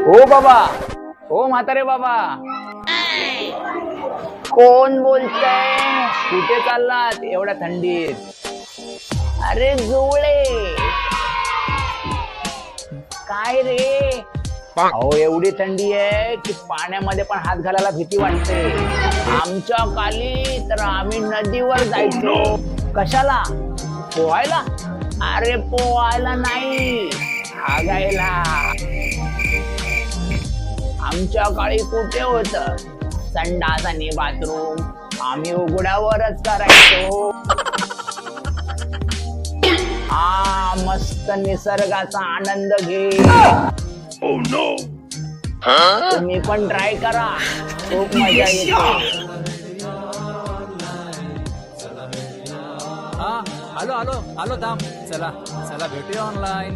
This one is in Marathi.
हो बाबा. हो म्हातारे बाबा. कोण बोलतय? कुठे चाललात एवढ्या थंडीत? अरे जुळे, काय रे? अहो एवढी थंडी आहे की पाण्यामध्ये पण हात घालायला भीती वाटते. आमच्या काली तर आम्ही नदीवर जायचो. कशाला? पोहायला? अरे पोहायला नाही, हागायला. आमच्या काळी कुठे होत संडास आणि बाथरूम? आम्ही उघड्यावरच करायचो. मस्त निसर्गाचा आनंद घे. तुम्ही पण ट्राय करा, खूप मजा येते. आलो आलो आलो थांब. चला चला भेटूया ऑनलाईन.